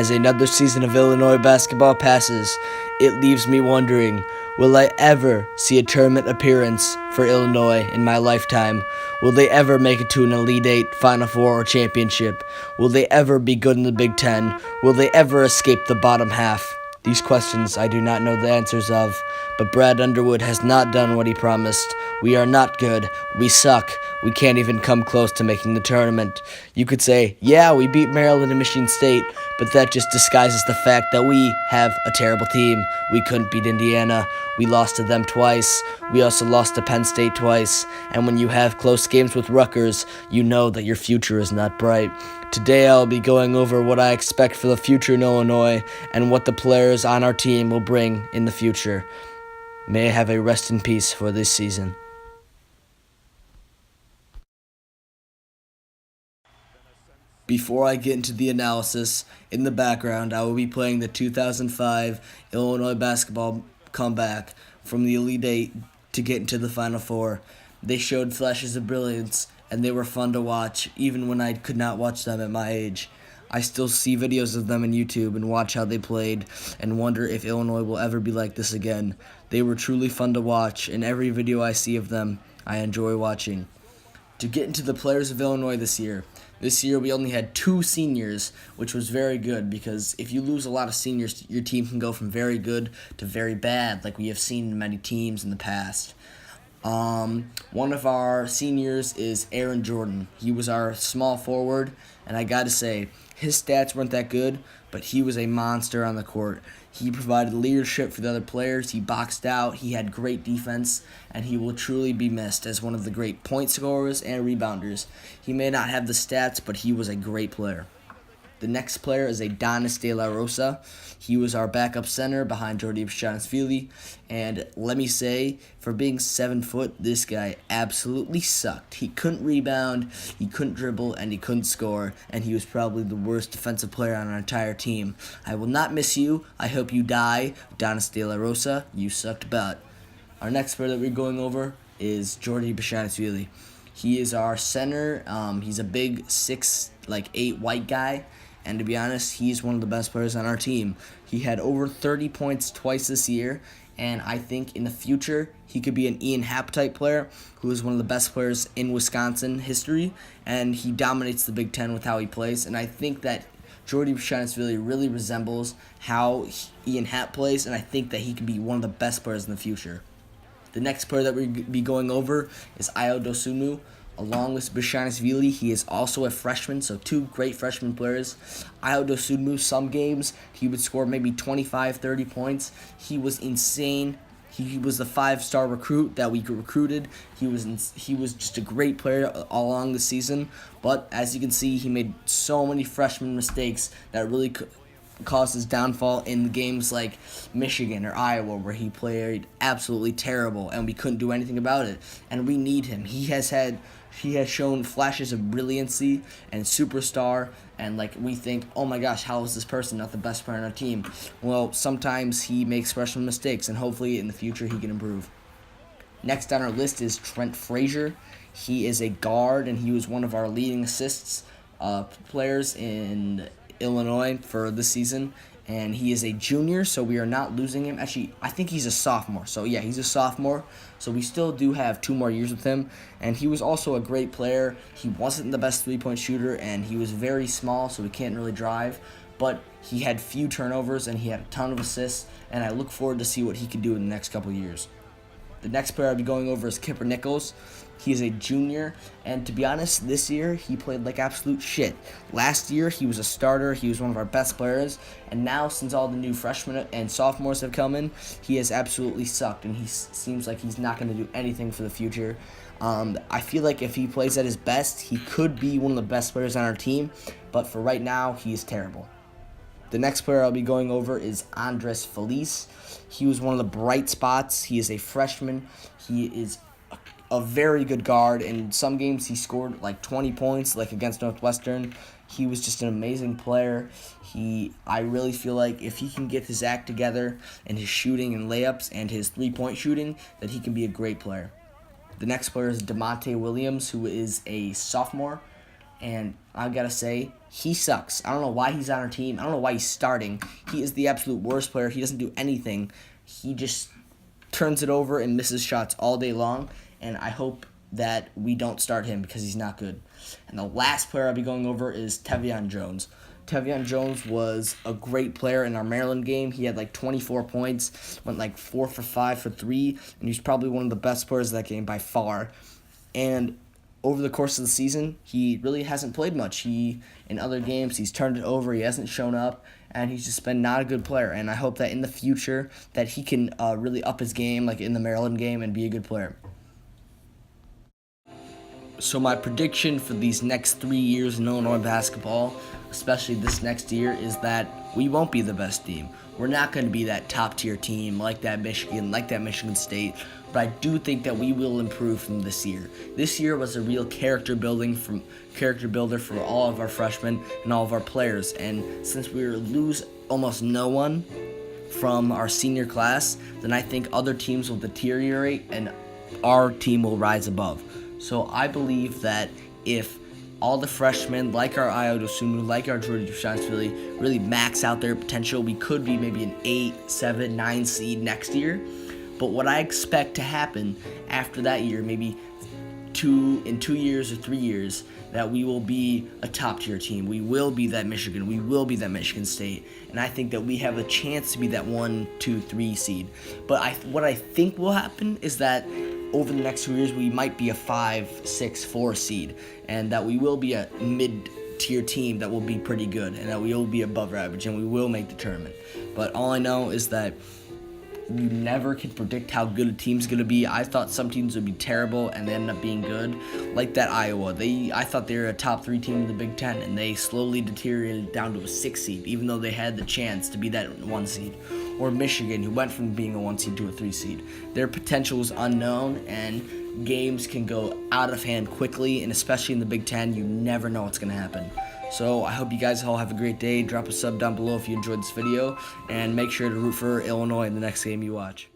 As another season of Illinois basketball passes, it leaves me wondering, will I ever see a tournament appearance for Illinois in my lifetime? Will they ever make it to an Elite Eight, Final Four, or championship? Will they ever be good in the Big Ten? Will they ever escape the bottom half? These questions I do not know the answers of, but Brad Underwood has not done what he promised. We are not good. We suck. We can't even come close to making the tournament. You could say, yeah, we beat Maryland and Michigan State, but that just disguises the fact that we have a terrible team. We couldn't beat Indiana. We lost to them twice. We also lost to Penn State twice. And when you have close games with Rutgers, you know that your future is not bright. Today I'll be going over what I expect for the future in Illinois and what the players on our team will bring in the future. May I have a rest in peace for this season. Before I get into the analysis, in the background I will be playing the 2005 Illinois basketball comeback from the Elite Eight to get into the Final Four. They showed flashes of brilliance, and they were fun to watch, even when I could not watch them at my age. I still see videos of them on YouTube and watch how they played and wonder if Illinois will ever be like this again. They were truly fun to watch, and every video I see of them, I enjoy watching. To get into the players of Illinois this year we only had 2 seniors, which was very good because if you lose a lot of seniors, your team can go from very good to very bad, like we have seen in many teams in the past. One of our seniors is Aaron Jordan. He was our small forward, and I gotta say, his stats weren't that good, but he was a monster on the court. He provided leadership for the other players, he boxed out, he had great defense, and he will truly be missed as one of the great point scorers and rebounders. He may not have the stats, but he was a great player. The next player is Adonis De La Rosa. He was our backup center behind Jordi Bezhanishvili. And let me say, for being 7 foot, this guy absolutely sucked. He couldn't rebound, he couldn't dribble, and he couldn't score. And he was probably the worst defensive player on our entire team. I will not miss you. I hope you die. Adonis De La Rosa, you sucked butt. Our next player that we're going over is Jordi Bezhanishvili. He is our center. He's a big 6'8" white guy. And to be honest, he's one of the best players on our team. He had over 30 points twice this year, and I think in the future he could be an Ian Happ type player who is one of the best players in Wisconsin history, and he dominates the Big Ten with how he plays. And I think that Jordi Bezhanishvili really resembles how Ian Happ plays, and I think that he could be one of the best players in the future. The next player that we'll be going over is Ayo Dosunmu. Along with Bezhanishvili, he is also a freshman, so 2 great freshman players. Ayo Dosunmu, some games, he would score maybe 25, 30 points. He was insane. He was the 5-star recruit that we recruited. He was just a great player all along the season. But as you can see, he made so many freshman mistakes that really caused his downfall in games like Michigan or Iowa, where he played absolutely terrible and we couldn't do anything about it. And we need him. He has shown flashes of brilliancy and superstar, and we think, oh my gosh, how is this person not the best player on our team? Well, sometimes he makes freshman mistakes, and hopefully in the future he can improve. Next on our list is Trent Frazier. He is a guard, and he was one of our leading assists players in Illinois for this season, and he is a junior, so we are not losing him. Actually, I think he's a sophomore, so yeah, he's a sophomore, so we still do have 2 more years with him, and he was also a great player. He wasn't the best 3-point shooter, and he was very small, so he can't really drive, but he had few turnovers, and he had a ton of assists, and I look forward to see what he can do in the next couple years. The next player I'll be going over is Kipper Nichols. He is a junior, and to be honest, this year he played like absolute shit. Last year he was a starter, he was one of our best players, and now since all the new freshmen and sophomores have come in, he has absolutely sucked, and he seems like he's not going to do anything for the future. I feel like if he plays at his best, he could be one of the best players on our team, but for right now, he is terrible. The next player I'll be going over is Andres Feliz. He was one of the bright spots. He is a freshman. He is a very good guard. In some games, he scored 20 points, like against Northwestern. He was just an amazing player. I really feel like if he can get his act together and his shooting and layups and his 3-point shooting, that he can be a great player. The next player is DeMonte Williams, who is a sophomore. and I gotta say, he sucks. I don't know why he's on our team. I don't know why he's starting. He is the absolute worst player. He doesn't do anything. He just turns it over and misses shots all day long, and I hope that we don't start him because he's not good. And the last player I'll be going over is Tevion Jones. Tevion Jones was a great player in our Maryland game. He had like 24 points, went like 4 for 5 for 3, and he's probably one of the best players of that game by far. And over the course of the season, he really hasn't played much. In other games, he's turned it over. He hasn't shown up, and he's just been not a good player. And I hope that in the future that he can really up his game, like in the Maryland game, and be a good player. So my prediction for these next 3 years in Illinois basketball, especially this next year, is that we won't be the best team. We're not going to be that top-tier team like that Michigan State, but I do think that we will improve from this year. This year was a real character builder for all of our freshmen and all of our players, and since we lose almost no one from our senior class, then I think other teams will deteriorate and our team will rise above. So I believe that if all the freshmen, like our Ayo Dosunmu, like our Jordan Duchanceville, really max out their potential, we could be maybe an 8, 7, 9 seed next year. But what I expect to happen after that year, maybe in 2 years or 3 years, that we will be a top-tier team. We will be that Michigan. We will be that Michigan State. And I think that we have a chance to be that 1, 2, 3 seed. But what I think will happen is that over the next 2 years, we might be a 5, 6, 4 seed. And that we will be a mid-tier team that will be pretty good. And that we will be above average. And we will make the tournament. But all I know is that you never can predict how good a team's going to be. I thought some teams would be terrible and they ended up being good. Like that Iowa. I thought they were a top 3 team in the Big Ten, and they slowly deteriorated down to a 6 seed, even though they had the chance to be that 1 seed. Or Michigan, who went from being a 1 seed to a 3 seed. Their potential was unknown, and games can go out of hand quickly, and especially in the Big Ten, you never know what's going to happen. So I hope you guys all have a great day. Drop a sub down below if you enjoyed this video, and make sure to root for Illinois in the next game you watch.